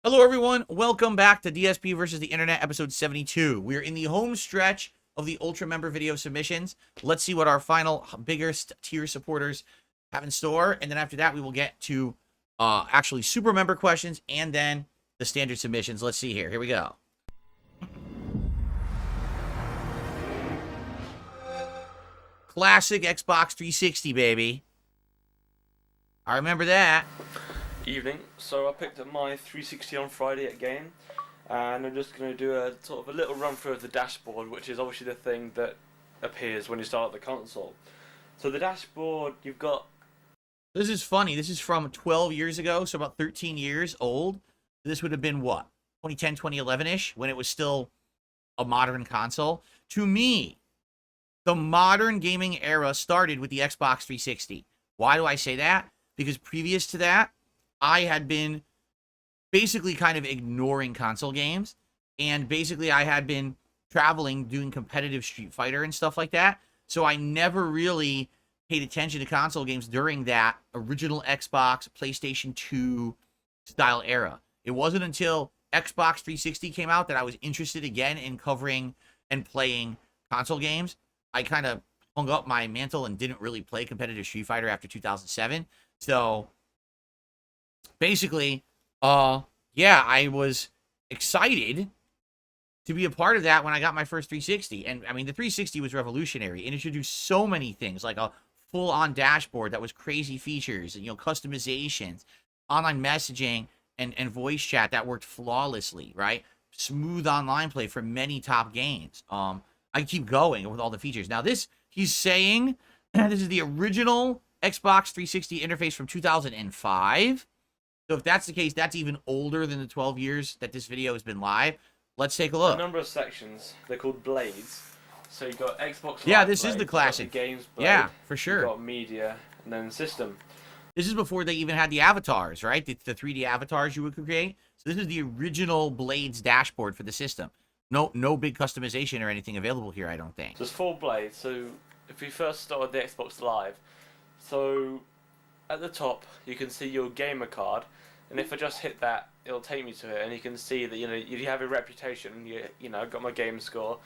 Hello, everyone. Welcome back to DSP versus the Internet, episode 72. We're in the home stretch of the Ultra member video submissions. Let's see what our final biggest tier supporters have in store. And then after that, we will get to actually super member questions and then the standard submissions. Let's see here. Here we go. Classic Xbox 360, baby. I remember that. Evening. So I picked up my 360 on Friday at game, and I'm just going to do a sort of a little run through of the dashboard, which is obviously the thing that appears when you start the console. So the dashboard, you've got... This is funny. This is from 12 years ago, so about 13 years old. This would have been what? 2010, 2011-ish, when it was still a modern console. To me, the modern gaming era started with the Xbox 360. Why do I say that? Because previous to that, I had been basically kind of ignoring console games, and basically I had been traveling, doing competitive Street Fighter and stuff like that, so I never really paid attention to console games during that original Xbox, PlayStation 2 style era. It wasn't until Xbox 360 came out that I was interested again in covering and playing console games. I kind of hung up my mantle and didn't really play competitive Street Fighter after 2007, so... basically, yeah, I was excited to be a part of that when I got my first 360. And, I mean, the 360 was revolutionary. It introduced so many things, like a full-on dashboard that was crazy features, and, customizations, online messaging, and voice chat that worked flawlessly, right? Smooth online play for many top games. I keep going with all the features. Now, he's saying, this is the original Xbox 360 interface from 2005. So if that's the case, that's even older than the 12 years that this video has been live. Let's take a look. A number of sections. They're called blades. So you've got Xbox Live Yeah, this blade, is the classic. The games blade, yeah, for sure. You've got media, and then system. This is before they even had the avatars, right? The 3D avatars you would create. So this is the original Blades dashboard for the system. No big customization or anything available here, I don't think. So there's 4 blades. So if we first start with the Xbox Live, so at the top you can see your gamer card, and if I just hit that, it'll take me to it, and you can see that you have a reputation. I've got my game score,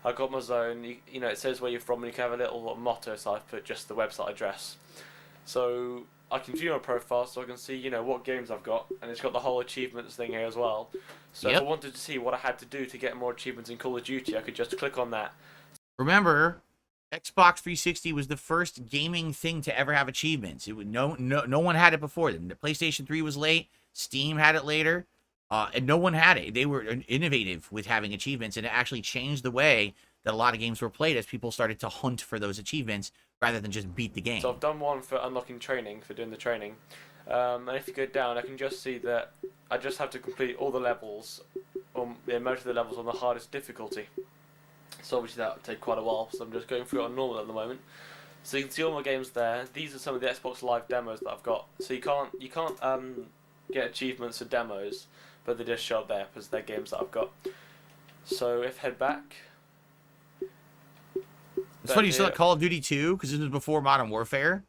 I've got my zone. It says where you're from, and you can have a little motto. So I've put just the website address. So I can view my profile, so I can see what games I've got, and it's got the whole achievements thing here as well. So if I wanted to see what I had to do to get more achievements in Call of Duty, I could just click on that. Remember, Xbox 360 was the first gaming thing to ever have achievements. No one had it before them. The PlayStation 3 was late. Steam had it later, and no one had it. They were innovative with having achievements, and it actually changed the way that a lot of games were played as people started to hunt for those achievements rather than just beat the game. So I've done one for unlocking training, for doing the training, and if you go down, I can just see that I just have to complete all the levels, most of the levels on the hardest difficulty. So obviously that would take quite a while, so I'm just going through it on normal at the moment. So you can see all my games there. These are some of the Xbox Live demos that I've got. So you can't get achievements for demos, but they just show up there because they're games that I've got. So if head back. It's funny you saw Call of Duty 2, because this was before Modern Warfare.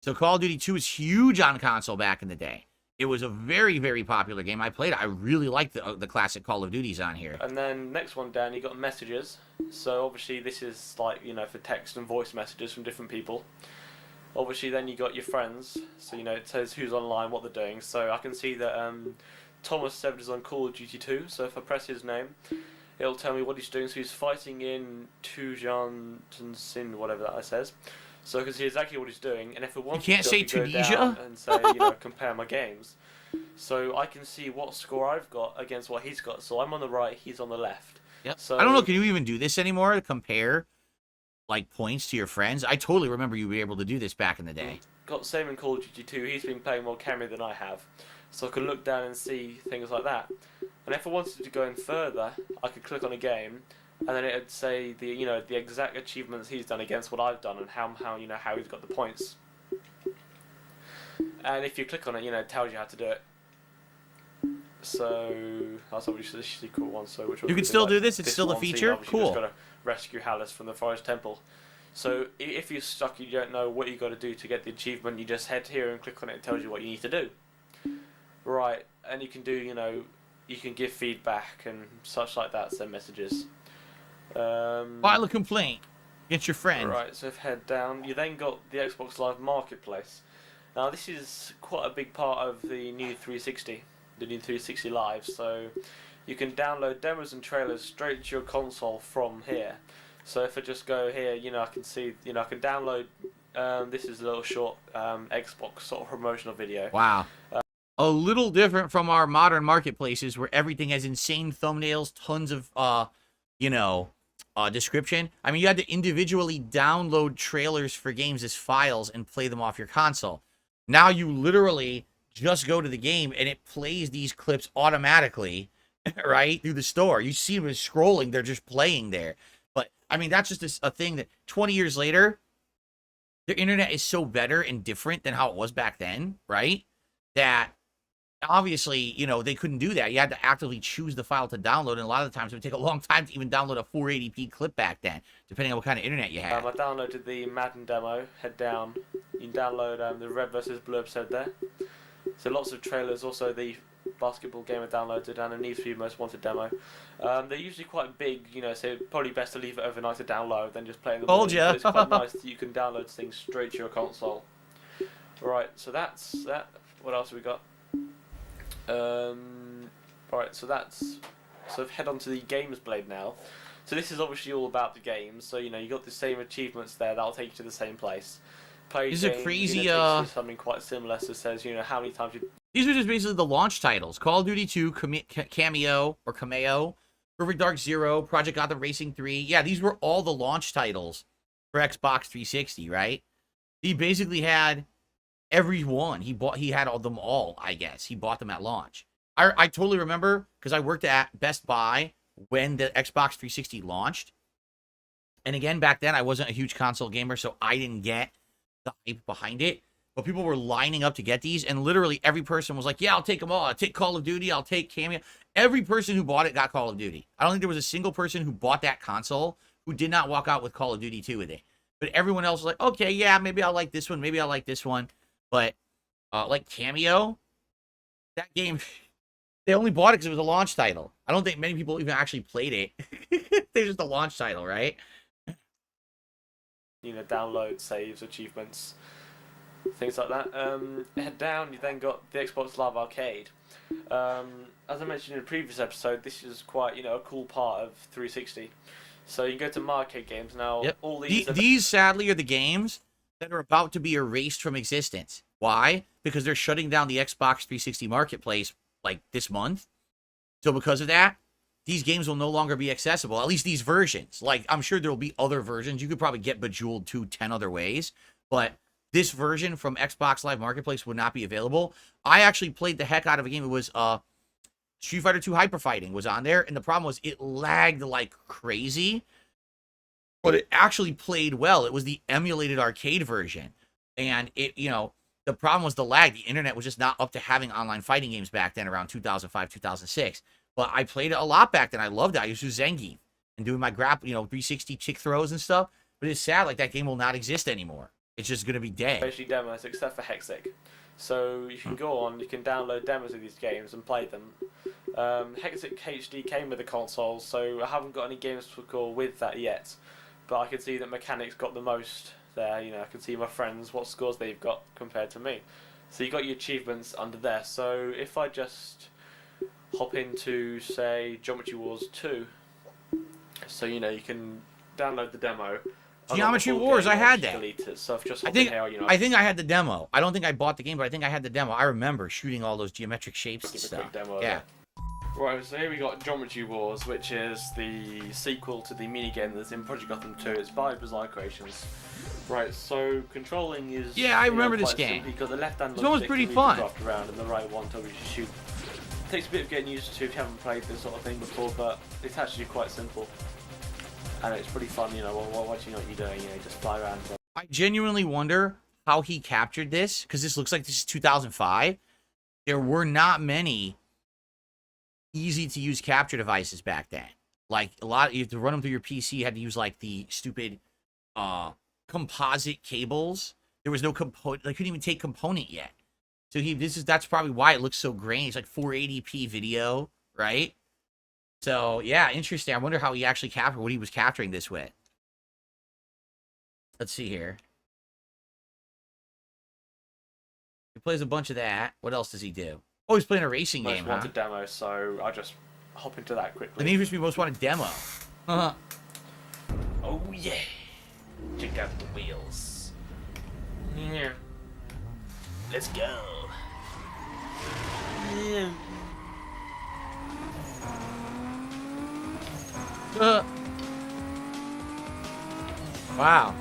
So Call of Duty 2 was huge on console back in the day. It was a very, very popular game. I played it. I really liked the classic Call of Duties on here. And then next one down, you got messages. So obviously this is like, for text and voice messages from different people. Obviously then you got your friends. So, it says who's online, what they're doing. So I can see that Thomas7 is on Call of Duty 2. So if I press his name, it'll tell me what he's doing. So he's fighting in Tujansin, whatever that says. So I can see exactly what he's doing, and if it wants, you can't say Tunisia and say compare my games, so I can see what score I've got against what he's got. So I'm on the right, he's on the left. Yep. So I don't know. Can you even do this anymore? Compare like points to your friends. I totally remember you were able to do this back in the day. Got the same in Call of Duty 2. He's been playing more Camry than I have, so I can look down and see things like that. And if I wanted to go in further, I could click on a game. And then it'd say the exact achievements he's done against what I've done, and how he's got the points. And if you click on it, it tells you how to do it. So that's obviously the secret one. So which you can still do this. It's still a feature. Cool. You just got to rescue Hallis from the Forest Temple. So if you're stuck, you don't know what you got to do to get the achievement. You just head here and click on it. It tells you what you need to do. Right, and you can do you can give feedback and such like that, send messages. File a complaint against your friend. Right, so if head down, you then got the Xbox Live Marketplace. Now this is quite a big part of the new 360, the new 360 Live. So you can download demos and trailers straight to your console from here. So if I just go here, I can see, I can download. This is a little short Xbox sort of promotional video. Wow. A little different from our modern marketplaces where everything has insane thumbnails, tons of, description. I mean, you had to individually download trailers for games as files and play them off your console. Now you literally just go to the game and it plays these clips automatically, right, through the store. You see them scrolling, they're just playing there. But, I mean, that's just a thing that 20 years later, the internet is so better and different than how it was back then, right? That obviously, they couldn't do that. You had to actively choose the file to download, and a lot of the times it would take a long time to even download a 480p clip back then, depending on what kind of internet you had. I downloaded the Madden demo. Head down. You can download the Red vs. Blue episode there. So lots of trailers. Also the basketball game I downloaded and a Need for Speed Most Wanted demo. They're usually quite big, so probably best to leave it overnight to download than just play in the morning. Told ya. It's quite nice that you can download things straight to your console. Right, so that's that. What else have we got? Right, so head on to the Games Blade now. So this is obviously all about the games. So you got the same achievements there. That'll take you to the same place. Play This game, is a crazy. takes you to something quite similar. So it says how many times you. These are just basically the launch titles: Call of Duty 2, Cameo, Perfect Dark Zero, Project Gotham Racing 3. Yeah, these were all the launch titles for Xbox 360, right? He basically had every one. He had all them all, I guess. He bought them at launch. I totally remember because I worked at Best Buy when the Xbox 360 launched. And again, back then I wasn't a huge console gamer, so I didn't get the hype behind it. But people were lining up to get these, and literally every person was like, yeah, I'll take them all. I'll take Call of Duty. I'll take Cameo. Every person who bought it got Call of Duty. I don't think there was a single person who bought that console who did not walk out with Call of Duty 2 with it. But everyone else was like, okay, yeah, maybe I'll like this one. Maybe I'll like this one. But like Cameo, that game, they only bought it because it was a launch title. I don't think many people even actually played it. They're just a launch title, right? Download, saves, achievements, things like that. Head down, you then got the Xbox Live Arcade. As I mentioned in a previous episode, this is quite, a cool part of 360. So you can go to my arcade games now. Yep. All these sadly are the games that are about to be erased from existence. Why? Because they're shutting down the Xbox 360 marketplace like this month. So because of that, these games will no longer be accessible, at least these versions. Like, I'm sure there will be other versions. You could probably get Bejeweled 2 10 other ways, but this version from Xbox Live Marketplace would not be available. I actually played the heck out of a game. It was Street Fighter 2 Hyper Fighting was on there, and the problem was it lagged like crazy, but it actually played well. It was the emulated arcade version, and it, the problem was the lag. The internet was just not up to having online fighting games back then, around 2005, 2006. But I played it a lot back then. I loved it. I used to Zengi and doing my 360 chick throws and stuff. But it's sad, like, that game will not exist anymore. It's just going to be dead. Basically demos, except for Hexic. So you can go on, you can download demos of these games and play them. Hexic HD came with the console, so I haven't got any games to score with that yet. But I can see that Mechanics got the most there. I can see my friends, what scores they've got compared to me. So you got your achievements under there. So if I just hop into, say, Geometry Wars 2, so you can download the demo. Geometry Wars, I had that. Delete it. So if just I think I had the demo. I don't think I bought the game, but I think I had the demo. I remember shooting all those geometric shapes and stuff. Yeah. Right, so here we got Geometry Wars, which is the sequel to the minigame that's in Project Gotham 2. It's by Bizarre Creations. Right, so controlling is... Yeah, I remember this game. Because the left hand this one was pretty fun. Around and the right one tells you to shoot. It takes a bit of getting used to if you haven't played this sort of thing before, but it's actually quite simple. And it's pretty fun, once you know what you're doing, just fly around. I genuinely wonder how he captured this, because this looks like this is 2005. There were not many easy-to-use capture devices back then. Like, you have to run them through your PC, you had to use, like, the stupid composite cables. There was no component, they couldn't even take component yet. So that's probably why it looks so grainy. It's like 480p video, right? So yeah, interesting. I wonder how he actually captured what he was capturing this with. Let's see here. He plays a bunch of that. What else does he do? Oh, he's playing a racing game, Most wanted demo, so I just hop into that quickly. The Need for Speed Most Wanted demo. Uh-huh. Oh yeah. Check out the wheels. Yeah. Let's go. Yeah. Wow.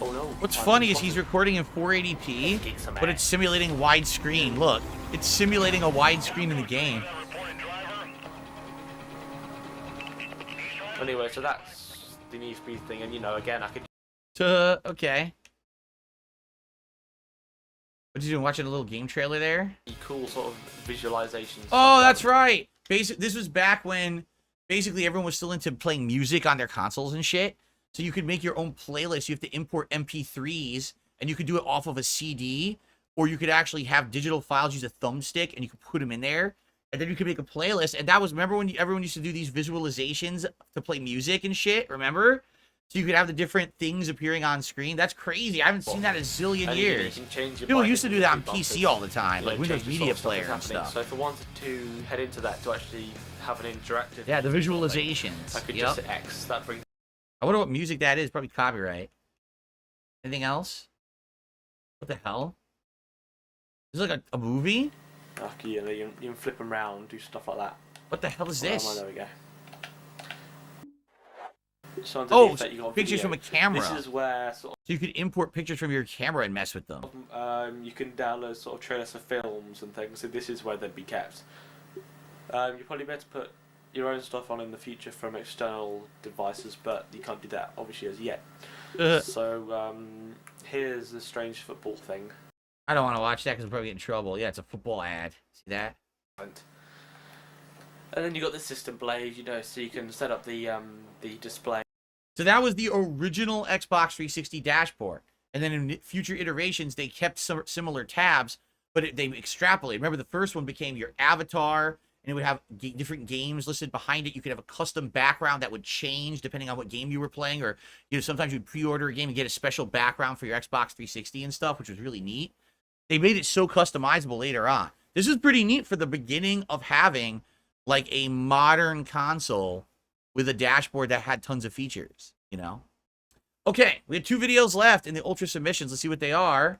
Oh no. What's funny is he's recording in 480p, but it's simulating widescreen. Look, it's simulating a widescreen in the game. Anyway, so that's the Need for Speed thing, and you know, again, I could. Okay. What you doing? Watching a little game trailer there? Cool sort of visualizations. Oh, that's right. This was back when basically everyone was still into playing music on their consoles and shit. So you could make your own playlist. You have to import MP3s, and you could do it off of a CD, or you could actually have digital files, use a thumbstick, and you could put them in there, and then you could make a playlist. And that was, remember when everyone used to do these visualizations to play music and shit? Remember? So you could have the different things appearing on screen. That's crazy. I haven't seen that in a zillion years. People used to do that on PC all the time, like Windows Media Player and stuff. So if I wanted to head into that to actually have an interactive... Yeah, the visualizations. I could just hit X. That brings... I wonder what music that is. Probably copyright. Anything else? What the hell? Is this like a movie? Okay, yeah, you can flip them around, do stuff like that. What the hell is this? Oh, there we go. So that you got pictures from a camera. This is where sort of, so you could import pictures from your camera and mess with them. You can download sort of trailers for films and things. So this is where they'd be kept. You probably better put your own stuff on in the future from external devices, but you can't do that obviously as yet. So here's the strange football thing. I don't want to watch that because I'll probably get in trouble. Yeah, it's a football ad. See that? And then you got the system blade, you know, so you can set up the display. So that was the original Xbox 360 dashboard. And then in future iterations, they kept some similar tabs, but they extrapolated. Remember, the first one became your avatar, and it would have different games listed behind it. You could have a custom background that would change depending on what game you were playing, or sometimes you'd pre-order a game and get a special background for your Xbox 360 and stuff, which was really neat. They made it so customizable later on. This is pretty neat for the beginning of having like a modern console with a dashboard that had tons of features, you know? Okay, we have 2 videos left in the Ultra Submissions. Let's see what they are.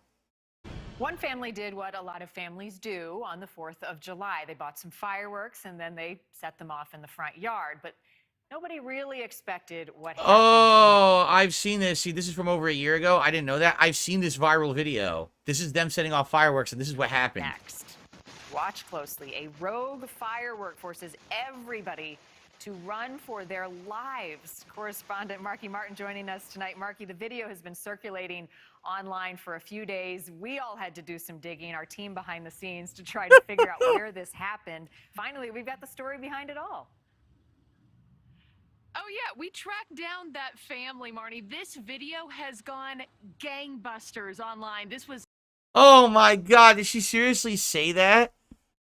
One family did what a lot of families do on the 4th of July. They bought some fireworks and then they set them off in the front yard. But nobody really expected what happened. Oh, I've seen this. See, this is from over a year ago. I didn't know that. I've seen this viral video. This is them setting off fireworks, and this is what happened. Next, watch closely. A rogue firework forces everybody to run for their lives. Correspondent Marky Martin joining us tonight. Marky, the video has been circulating online for a few days. We all had to do some digging, our team behind the scenes, to try to figure out where this happened. Finally, we've got the story behind it all. Oh, yeah, we tracked down that family, Marnie. This video has gone gangbusters online. This was... Oh, my God. Did she seriously say that?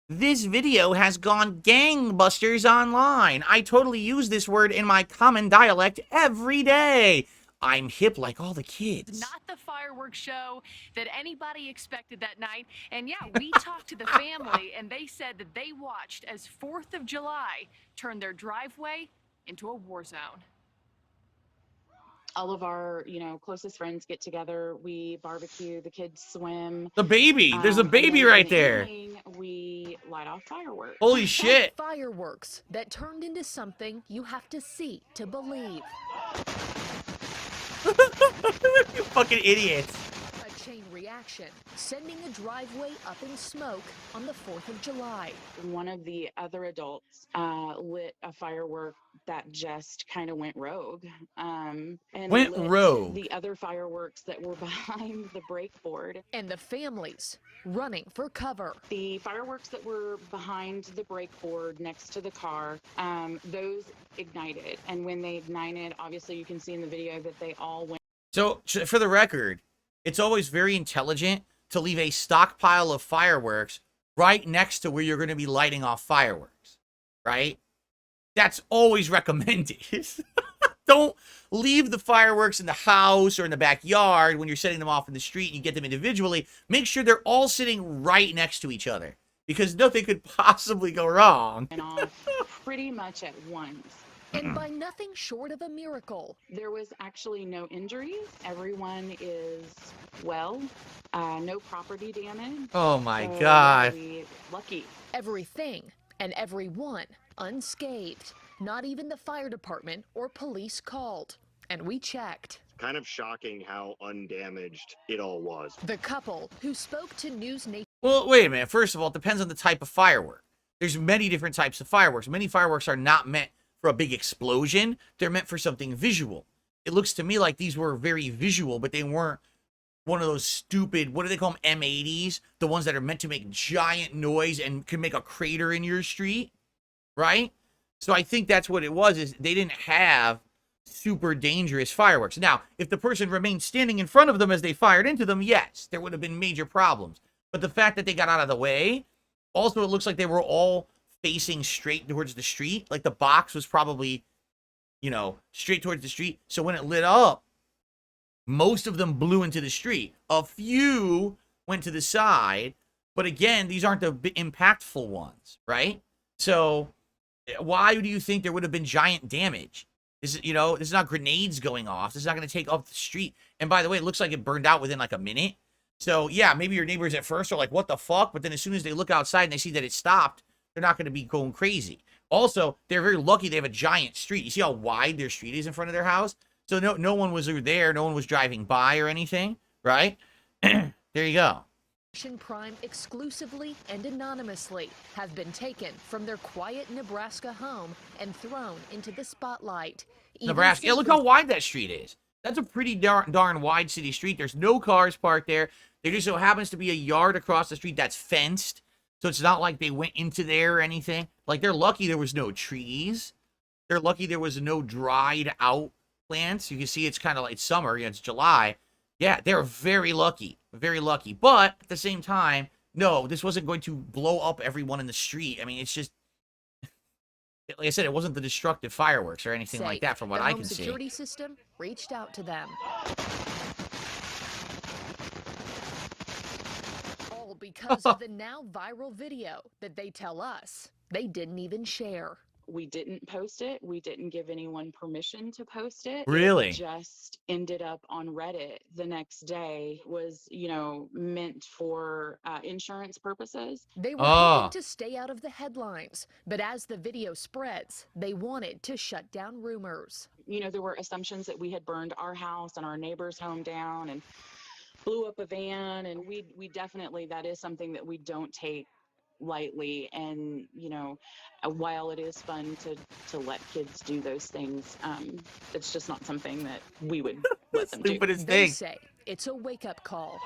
This video has gone gangbusters online. I totally use this word in my common dialect every day. I'm hip like all the kids. Not the fireworks show that anybody expected that night. And yeah, we talked to the family, and they said that they watched as 4th of July turned their driveway into a war zone. All of our, closest friends get together. We barbecue, the kids swim. The baby. There's a baby right there. Evening, we light off fireworks. Holy shit. Fireworks that turned into something you have to see to believe. You fucking idiots. A chain reaction, sending a driveway up in smoke on the 4th of July. One of the other adults lit a firework that just kind of went rogue. And went rogue. The other fireworks that were behind the brake board. And the families running for cover. The fireworks that were behind the brake board next to the car, those ignited. And when they ignited, obviously you can see in the video that they all went. So, for the record, it's always very intelligent to leave a stockpile of fireworks right next to where you're going to be lighting off fireworks, right? That's always recommended. Don't leave the fireworks in the house or in the backyard when you're setting them off in the street and you get them individually. Make sure they're all sitting right next to each other because nothing could possibly go wrong. And off pretty much at once. And by nothing short of a miracle. There was actually no injuries. Everyone is well. No property damage. Oh my So God. really lucky. Everything and everyone unscathed. Not even the fire department or police called. And we checked. Kind of shocking how undamaged it all was. The couple who spoke to News Nation. Well, wait a minute. First of all, it depends on the type of firework. There's many different types of fireworks. Many fireworks are not meant for a big explosion. They're meant for something visual. It looks to me like these were very visual, but they weren't one of those stupid, what do they call them, M80s? The ones that are meant to make giant noise and can make a crater in your street, right? So I think that's what it was, is they didn't have super dangerous fireworks. Now, if the person remained standing in front of them as they fired into them, yes, there would have been major problems. But the fact that they got out of the way, also it looks like they were all facing straight towards the street. Like the box was probably, you know, straight towards the street. So when it lit up, most of them blew into the street. A few went to the side. But again, these aren't the impactful ones, right? So why do you think there would have been giant damage? This is, you know, this is not grenades going off. This is not going to take off the street. And by the way, it looks like it burned out within like a minute. So yeah, maybe your neighbors at first are like, what the fuck? But then as soon as they look outside and they see that it stopped, they're not going to be going crazy. Also, they're very lucky they have a giant street. You see how wide their street is in front of their house? So no one was there. No one was driving by or anything, right? There you go. Prime exclusively and anonymously have been taken from their quiet Nebraska home and thrown into the spotlight. Nebraska. Yeah, look how wide that street is. That's a pretty darn wide city street. There's no cars parked there. There just so happens to be a yard across the street that's fenced. So it's not like they went into there or anything. Like, they're lucky there was no trees. They're lucky there was no dried out plants. You can see it's kind of like summer. You know, it's July. Yeah, they're very lucky. Very lucky. But at the same time, no, this wasn't going to blow up everyone in the street. I mean, it's just, like I said, it wasn't the destructive fireworks or anything like that from what I can see. The security system reached out to them. All because of the now viral video that they tell us they didn't even share. We didn't post it. We didn't give anyone permission to post it. Really? It just ended up on Reddit the next day. Was, you know, meant for insurance purposes. They were hoping to stay out of the headlines, but as the video spreads, they wanted to shut down rumors. You know, there were assumptions that we had burned our house and our neighbor's home down and blew up a van. And we definitely, that is something that we don't take lightly. And, you know, while it is fun to let kids do those things, it's just not something that we would let them do. Stupidest They thing. say it's a wake-up call.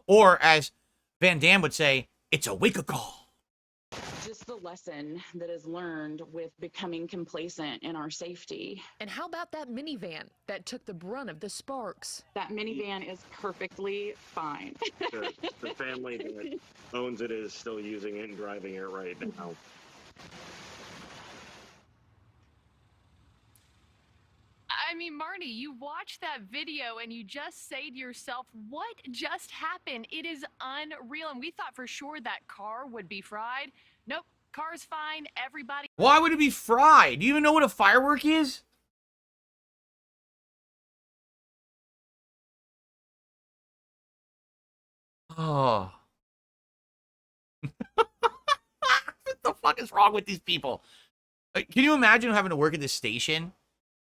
Or as Van Damme would say, it's a wake-up call. Just the lesson that is learned with becoming complacent in our safety. And how about that minivan that took the brunt of the sparks? That minivan is perfectly fine. The family that owns it is still using it and driving it right now. I mean, Marty, you watch that video and you just say to yourself, what just happened? It is unreal. And we thought for sure that car would be fried. Nope, car's fine. Everybody. Why would it be fried? Do you even know what a firework is? Oh. What the fuck is wrong with these people? Like, can you imagine having to work at this station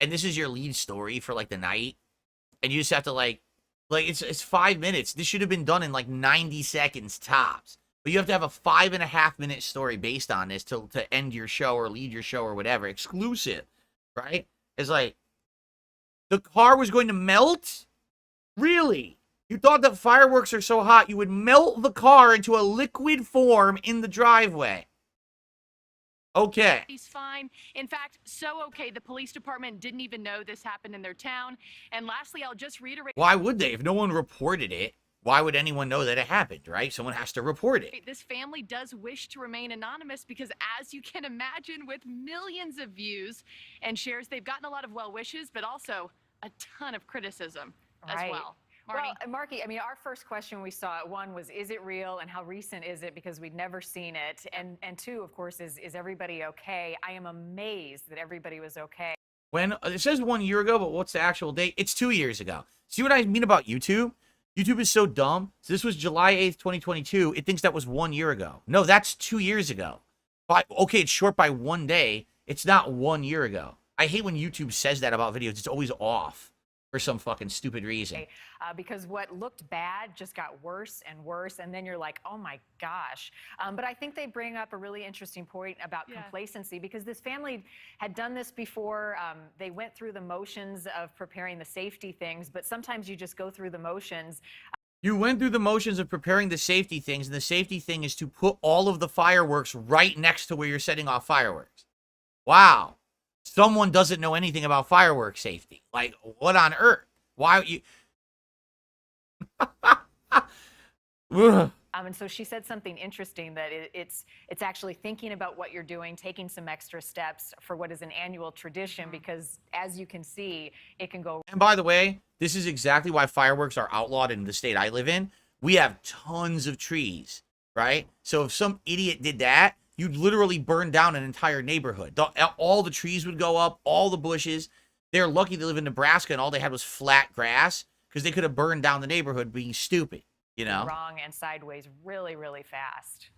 and this is your lead story for like the night and you just have to like it's 5 minutes. This should have been done in like 90 seconds tops. But you have to have a 5.5 minute story based on this to end your show or lead your show or whatever. Exclusive, right? It's like, the car was going to melt? Really? You thought that fireworks are so hot you would melt the car into a liquid form in the driveway. Okay. He's fine. In fact, so okay, the police department didn't even know this happened in their town. And lastly, I'll just reiterate. Why would they? If no one reported it, why would anyone know that it happened, right? Someone has to report it. This family does wish to remain anonymous because, as you can imagine, with millions of views and shares, they've gotten a lot of well wishes, but also a ton of criticism as well. Marty? Well, Marky, I mean, our first question we saw, one was, is it real and how recent is it? Because we'd never seen it. And two, of course, is everybody okay? I am amazed that everybody was okay. When it says 1 year ago, but what's the actual date? It's 2 years ago. See what I mean about YouTube? YouTube is so dumb. So this was July 8th, 2022. It thinks that was 1 year ago. No, that's 2 years ago. Okay, it's short by 1 day. It's not 1 year ago. I hate when YouTube says that about videos. It's always off for some fucking stupid reason. Because what looked bad just got worse and worse, and then you're like, oh my gosh. But I think they bring up a really interesting point about complacency, because this family had done this before. They went through the motions of preparing the safety things, but sometimes you just go through the motions. You went through the motions of preparing the safety things, and the safety thing is to put all of the fireworks right next to where you're setting off fireworks. Wow. Someone doesn't know anything about fireworks safety. Like, what on earth? Why would you... And so she said something interesting, that it's actually thinking about what you're doing, taking some extra steps for what is an annual tradition, because as you can see, it can go. And by the way, this is exactly why fireworks are outlawed in the state I live in. We have tons of trees, right? So if some idiot did that, you'd literally burn down an entire neighborhood. All the trees would go up, all the bushes. They're lucky they live in Nebraska and all they had was flat grass, because they could have burned down the neighborhood being stupid, you know? Wrong and sideways really, really fast.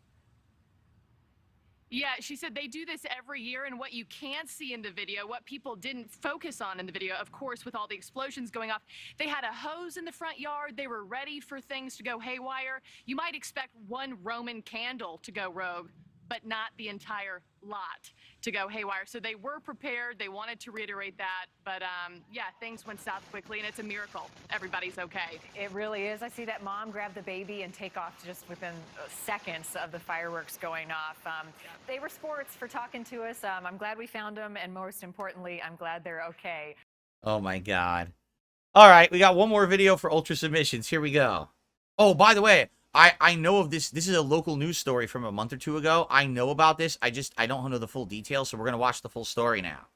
Yeah, she said they do this every year, and what you can't see in the video, what people didn't focus on in the video, of course, with all the explosions going off, they had a hose in the front yard. They were ready for things to go haywire. You might expect one Roman candle to go rogue, but not the entire lot to go haywire. So they were prepared. They wanted to reiterate that. But yeah, things went south quickly, and it's a miracle everybody's okay. It really is. I see that mom grab the baby and take off just within seconds of the fireworks going off. They were sports for talking to us. I'm glad we found them, and most importantly, I'm glad they're okay. Oh my God. All right, we got one more video for Ultra Submissions. Here we go. Oh, by the way, I know of this. This is a local news story from a month or two ago. I know about this. I don't know the full details, so we're going to watch the full story now.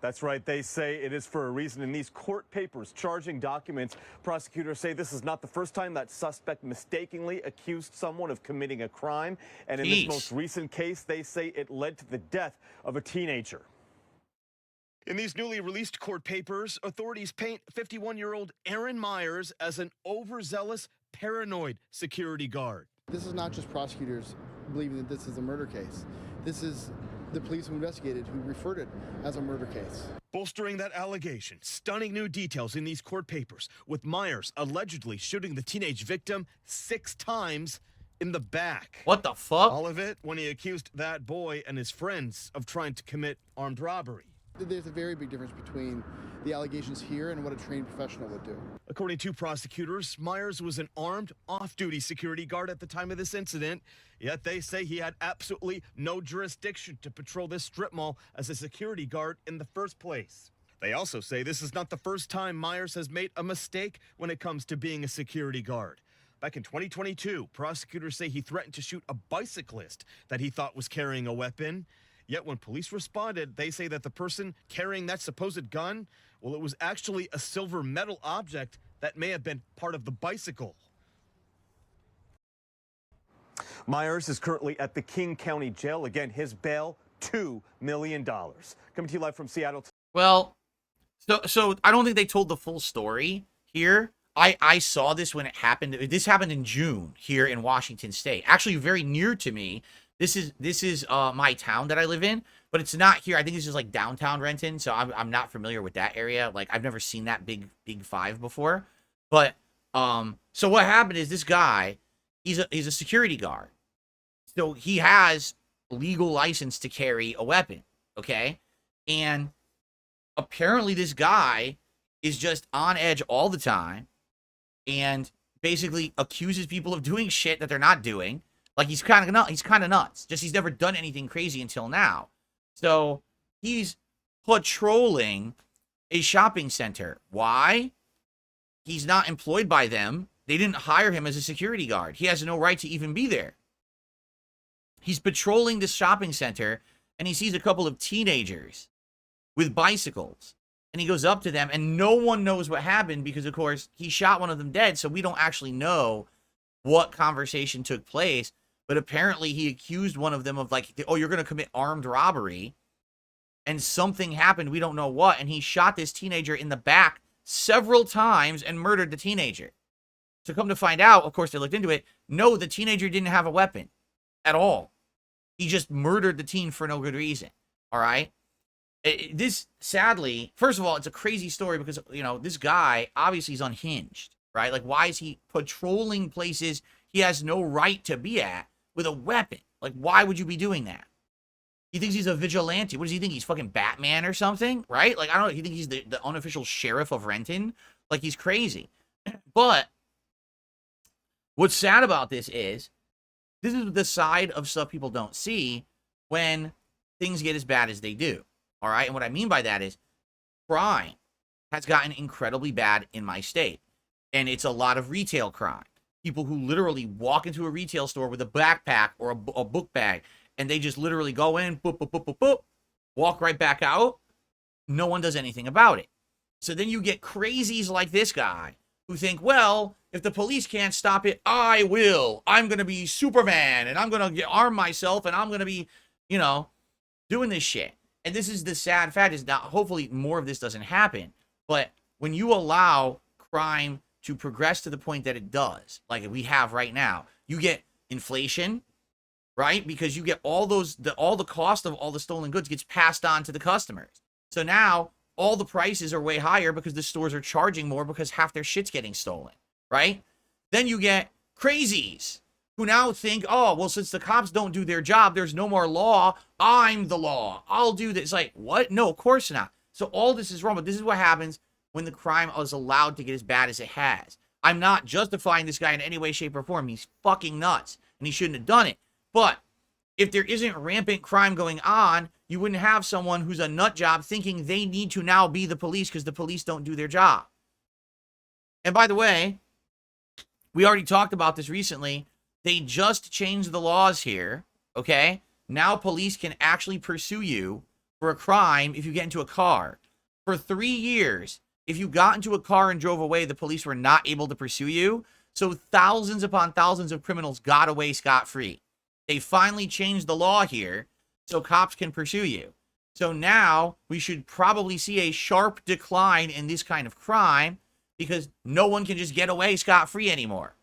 That's right. They say it is for a reason. In these court papers, charging documents, prosecutors say this is not the first time that suspect mistakenly accused someone of committing a crime. And in this most recent case, they say it led to the death of a teenager. In these newly released court papers, authorities paint 51-year-old Aaron Myers as an overzealous, paranoid security guard. This is not just prosecutors believing that this is a murder case. This is the police who investigated who referred it as a murder case. Bolstering that allegation, stunning new details in these court papers, with Myers allegedly shooting the teenage victim 6 times in the back. What the fuck? All of it when he accused that boy and his friends of trying to commit armed robbery. There's a very big difference between the allegations here and what a trained professional would do. According to prosecutors, Myers was an armed, off-duty security guard at the time of this incident, yet they say he had absolutely no jurisdiction to patrol this strip mall as a security guard in the first place. They also say this is not the first time Myers has made a mistake when it comes to being a security guard. Back in 2022, prosecutors say he threatened to shoot a bicyclist that he thought was carrying a weapon. Yet when police responded, they say that the person carrying that supposed gun, well, it was actually a silver metal object that may have been part of the bicycle. Myers is currently at the King County Jail. Again, his bail, $2 million. Coming to you live from Seattle. Well, so I don't think they told the full story here. I saw this when it happened. This happened in June here in Washington State. Actually, very near to me. This is my town that I live in, but it's not here. I think it's just like downtown Renton, so I'm not familiar with that area. Like, I've never seen that big five before. But so what happened is this guy, he's a security guard, so he has legal license to carry a weapon, okay? And apparently this guy is just on edge all the time, and basically accuses people of doing shit that they're not doing. Like, he's kind of nuts. Just he's never done anything crazy until now. So he's patrolling a shopping center. Why? He's not employed by them. They didn't hire him as a security guard. He has no right to even be there. He's patrolling this shopping center, and he sees a couple of teenagers with bicycles. And he goes up to them, and no one knows what happened because, of course, he shot one of them dead, so we don't actually know what conversation took place. But apparently he accused one of them of, like, oh, you're going to commit armed robbery. And something happened, we don't know what, and he shot this teenager in the back several times and murdered the teenager. To come to find out, of course, they looked into it. No, the teenager didn't have a weapon at all. He just murdered the teen for no good reason. All right? This, sadly, first of all, it's a crazy story because, you know, this guy obviously is unhinged, right? Like, why is he patrolling places he has no right to be at with a weapon? Like, why would you be doing that? He thinks he's a vigilante. What does he think? He's fucking Batman or something, right? Like, I don't know. He thinks he's the unofficial sheriff of Renton? Like, he's crazy. But what's sad about this is the side of stuff people don't see when things get as bad as they do. All right? And what I mean by that is crime has gotten incredibly bad in my state. And it's a lot of retail crime. People who literally walk into a retail store with a backpack or a book bag, and they just literally go in, boop, boop, boop, boop, boop, walk right back out. No one does anything about it. So then you get crazies like this guy who think, well, if the police can't stop it, I will. I'm going to be Superman, and I'm going to arm myself, and I'm going to be, you know, doing this shit. And this is the sad fact is that hopefully more of this doesn't happen. But when you allow crime to progress to the point that it does, like we have right now, you get inflation, right? Because you get all the cost of all the stolen goods gets passed on to the customers. So now all the prices are way higher because the stores are charging more because half their shit's getting stolen, right? Then you get crazies who now think, oh, well, since the cops don't do their job, there's no more law. I'm the law. I'll do this. Like, what? No, of course not. So all this is wrong, but this is what happens when the crime is allowed to get as bad as it has. I'm not justifying this guy in any way, shape, or form. He's fucking nuts, and he shouldn't have done it. But if there isn't rampant crime going on, you wouldn't have someone who's a nut job thinking they need to now be the police because the police don't do their job. And by the way, we already talked about this recently. They just changed the laws here, okay? Now police can actually pursue you for a crime if you get into a car. For 3 years, if you got into a car and drove away, the police were not able to pursue you. So thousands upon thousands of criminals got away scot-free. They finally changed the law here so cops can pursue you. So now we should probably see a sharp decline in this kind of crime because no one can just get away scot-free anymore.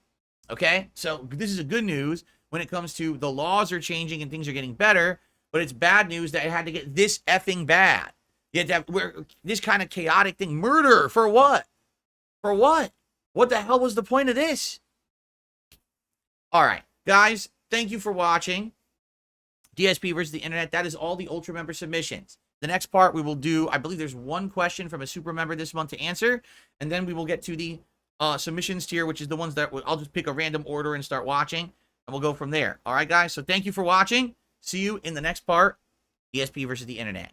Okay? So this is a good news when it comes to the laws are changing and things are getting better, but it's bad news that it had to get this effing bad. You had to have this kind of chaotic thing. Murder for what? For what? What the hell was the point of this? All right, guys. Thank you for watching DSP versus the Internet. That is all the Ultra member submissions. The next part we will do, I believe there's one question from a super member this month to answer, and then we will get to the submissions tier, which is the ones that I'll just pick a random order and start watching, and we'll go from there. All right, guys? So thank you for watching. See you in the next part, DSP versus the Internet.